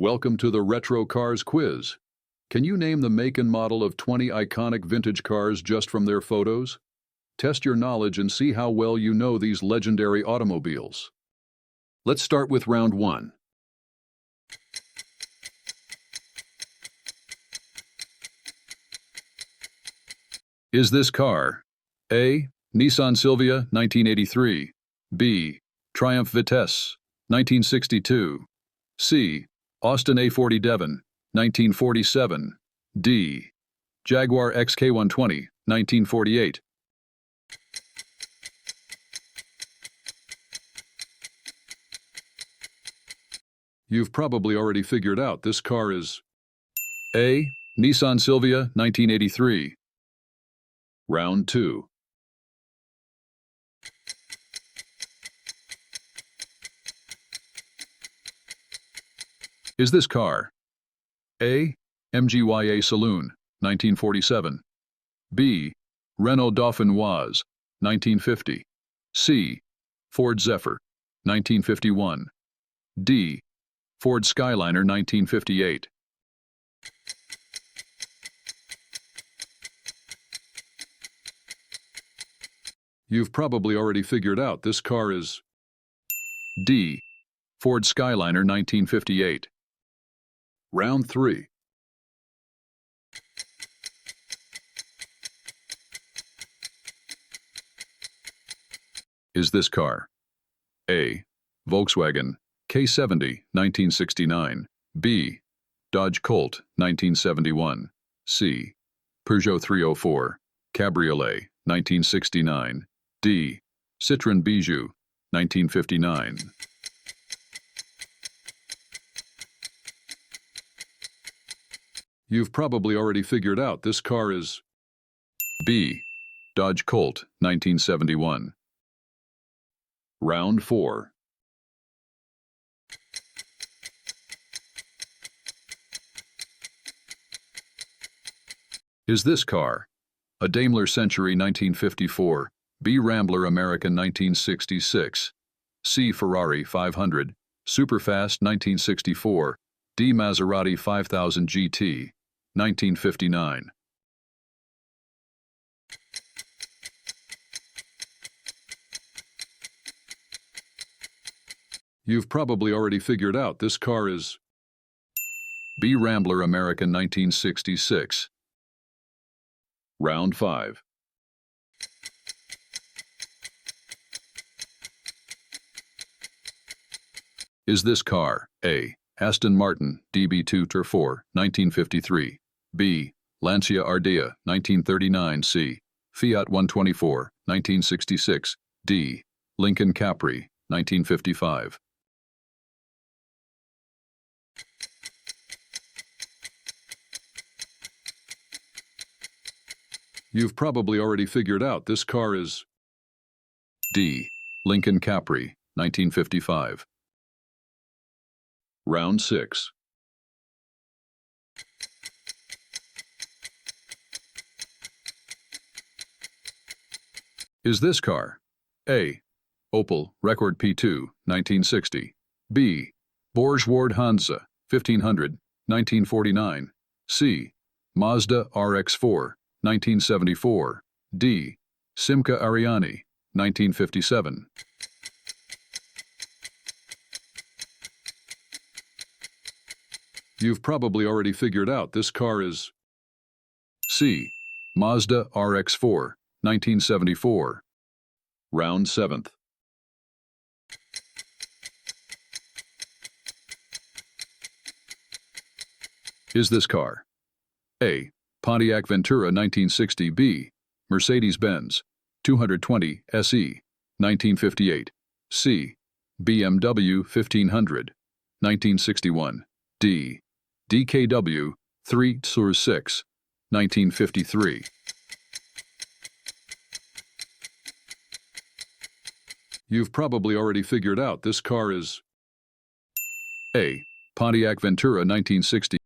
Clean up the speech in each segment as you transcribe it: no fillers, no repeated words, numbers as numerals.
Welcome to the Retro Cars Quiz. Can you name the make and model of 20 iconic vintage cars just from their photos? Test your knowledge and see how well you know these legendary automobiles. Let's start with round 1. Is this car A. Nissan Silvia, 1983, B. Triumph Vitesse, 1962, C. Austin A40 Devon, 1947, D. Jaguar XK120, 1948. You've probably already figured out this car is A. Nissan Silvia, 1983. Round 2. Is this car A. MGYA Saloon, 1947, B. Renault Dauphinoise, 1950, C. Ford Zephyr, 1951, D. Ford Skyliner, 1958. You've probably already figured out this car is D. Ford Skyliner, 1958. Round 3. Is this car A. Volkswagen K70, 1969, B. Dodge Colt, 1971, C. Peugeot 304, Cabriolet, 1969, D. Citroën Bijou, 1959. You've probably already figured out this car is B. Dodge Colt, 1971. Round 4. Is this car A. Daimler Century, 1954, B. Rambler American, 1966, C. Ferrari 500, Superfast, 1964, D. Maserati 5000 GT, 1959. You've probably already figured out this car is B. Rambler American, 1966. Round 5. Is this car A. Aston Martin DB2 Tur4, 1953, B. Lancia Ardea, 1939, C. Fiat 124, 1966, D. Lincoln Capri, 1955. You've probably already figured out this car is D. Lincoln Capri, 1955. Round 6. Is this car A. Opel Record P2, 1960, B. Borgward Hansa 1500, 1949, C. Mazda RX-4, 1974, D. Simca Ariane, 1957. You've probably already figured out this car is C. Mazda RX-4, 1974. Round 7th. Is this car A. Pontiac Ventura 1960, B. Mercedes-Benz 220 SE, 1958, C. BMW 1500, 1961, D. DKW 3/6, 1953. You've probably already figured out this car is A. Pontiac Ventura 1960.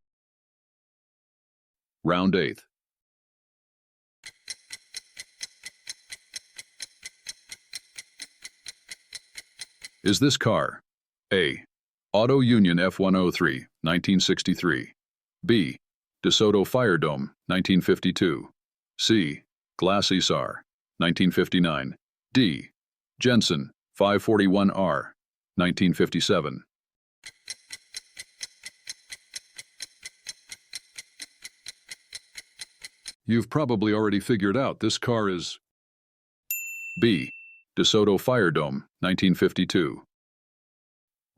Round 8th. Is this car A. Auto Union F103, 1963. B. DeSoto Fire Dome, 1952. C. Glass Isar, 1959. D. Jensen 541R, 1957. You've probably already figured out this car is B. DeSoto Fire Dome, 1952.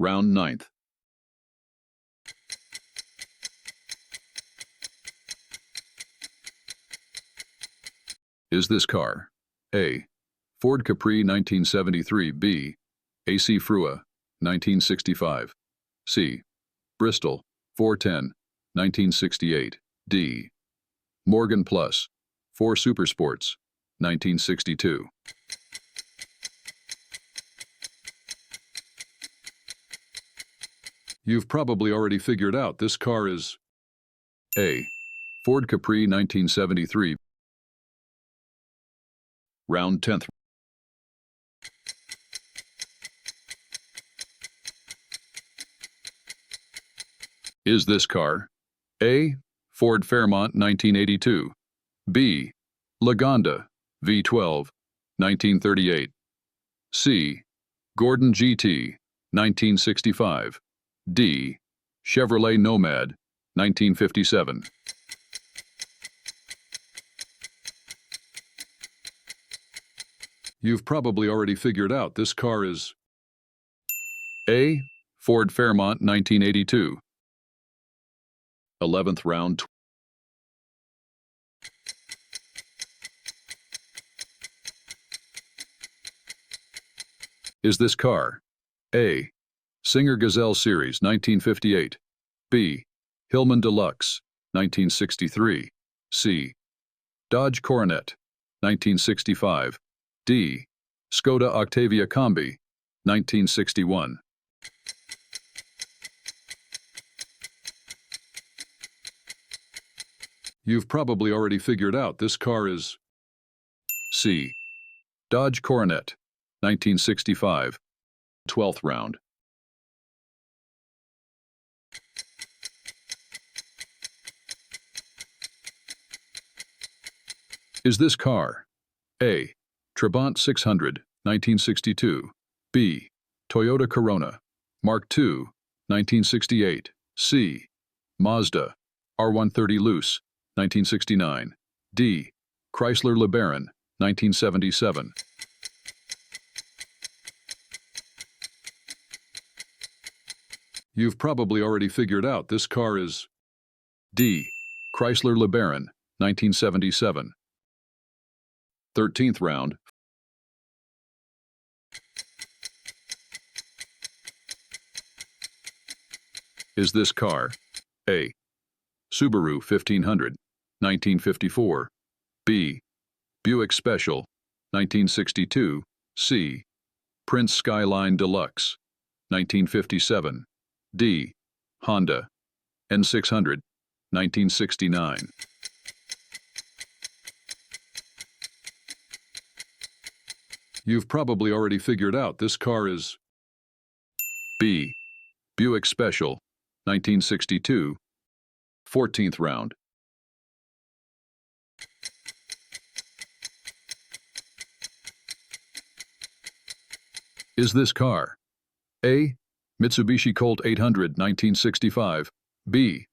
Round 9th. Is this car A. Ford Capri 1973, B. AC Frua 1965, C. Bristol 410 1968, D. Morgan Plus 4 Supersports 1962. You've probably already figured out this car is A. Ford Capri 1973. Round 10th. Is this car A. Ford Fairmont 1982, B. Lagonda V12 1938, C. Gordon GT 1965, D. Chevrolet Nomad 1957. You've probably already figured out this car is A. Ford Fairmont 1982. 11th round. Is this car A. Singer Gazelle Series 1958, B. Hillman Deluxe 1963, C. Dodge Coronet 1965, D. Skoda Octavia Combi 1961. You've probably already figured out this car is C. Dodge Coronet 1965. 12th round. Is this car A. Trabant 600 1962, B. Toyota Corona Mark II 1968, C. Mazda R130 Luce 1969, D. Chrysler LeBaron 1977. You've probably already figured out this car is D. Chrysler LeBaron 1977. 13th round. Is this car A. Subaru 1500 1954, B. Buick Special 1962, C. Prince Skyline Deluxe 1957, D. Honda N600 1969. You've probably already figured out this car is B. Buick Special 1962. 14th round. Is this car A. Mitsubishi Colt 800 1965, B.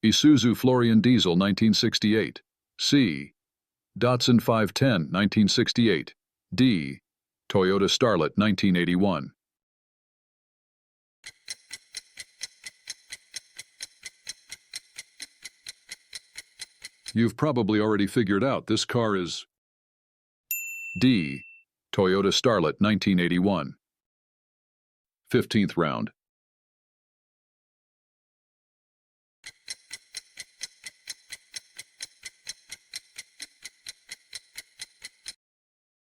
Isuzu Florian Diesel 1968, C. Datsun 510 1968, D. Toyota Starlet 1981. You've probably already figured out this car is D. Toyota Starlet 1981. 15th round.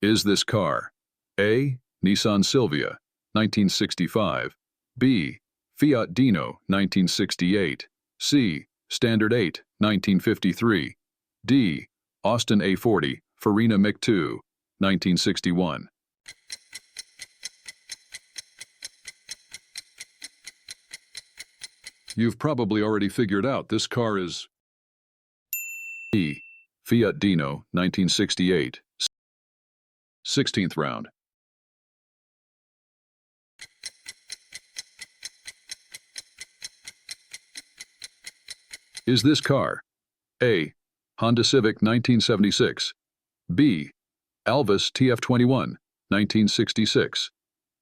Is this car A. Nissan Silvia 1965, B. Fiat Dino 1968, C. Standard 8 1953, D. Austin A40 Farina MiG-2 1961. You've probably already figured out this car is E. Fiat Dino, 1968. 16th round. Is this car A. Honda Civic 1976, B. Alvis TF21, 1966,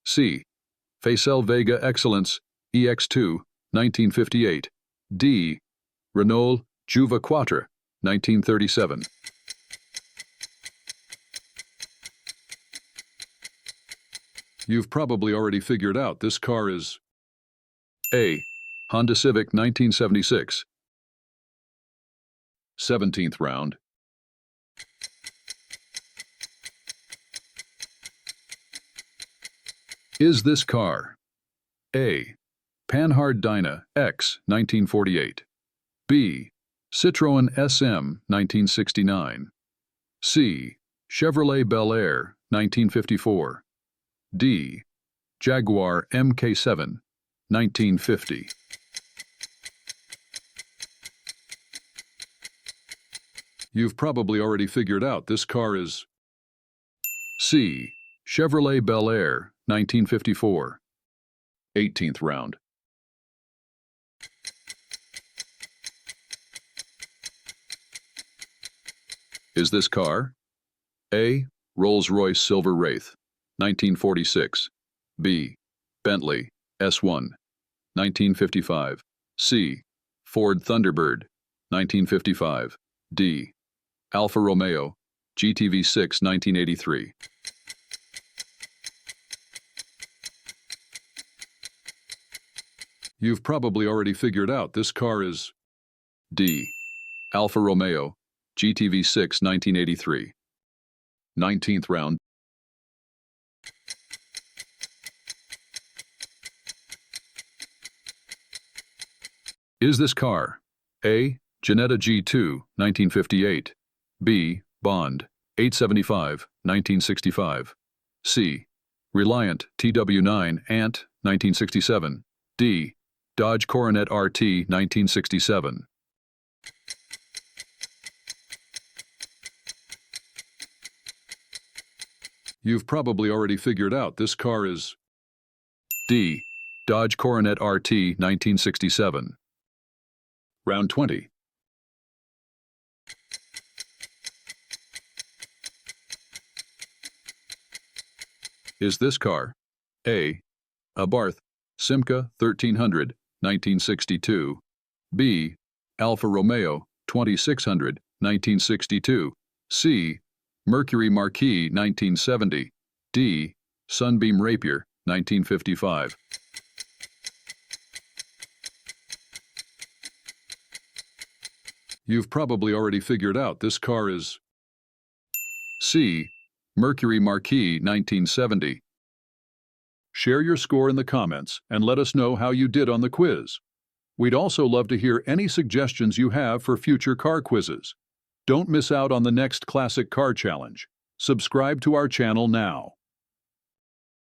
C. Facel Vega Excellence EX2, 1958, D. Renault Juva Quattro, 1937. You've probably already figured out this car is A. Honda Civic 1976. 17th round. Is this car A. Panhard Dyna X 1948, B. Citroën SM 1969, C. Chevrolet Bel Air 1954, D. Jaguar MK7 1950. You've probably already figured out this car is C. Chevrolet Bel Air 1954. 18th round. Is this car A. Rolls-Royce Silver Wraith 1946, B. Bentley S1 1955, C. Ford Thunderbird 1955, D. Alfa Romeo GTV6 1983. You've probably already figured out this car is D. Alfa Romeo GTV6 1983. 19th round. Is this car A. Jetta G2 1958, B. Bond 875 1965, C. Reliant TW9 Ant 1967, D. Dodge Coronet RT 1967. You've probably already figured out this car is D. Dodge Coronet RT 1967. Round 20. Is this car A. Abarth Simca 1300 1962, B. Alfa Romeo 2600 1962, C. Mercury Marquis 1970, D. Sunbeam Rapier 1955. You've probably already figured out this car is C. Mercury Marquis 1970. Share your score in the comments and let us know how you did on the quiz. We'd also love to hear any suggestions you have for future car quizzes. Don't miss out on the next Classic Car Challenge. Subscribe to our channel now.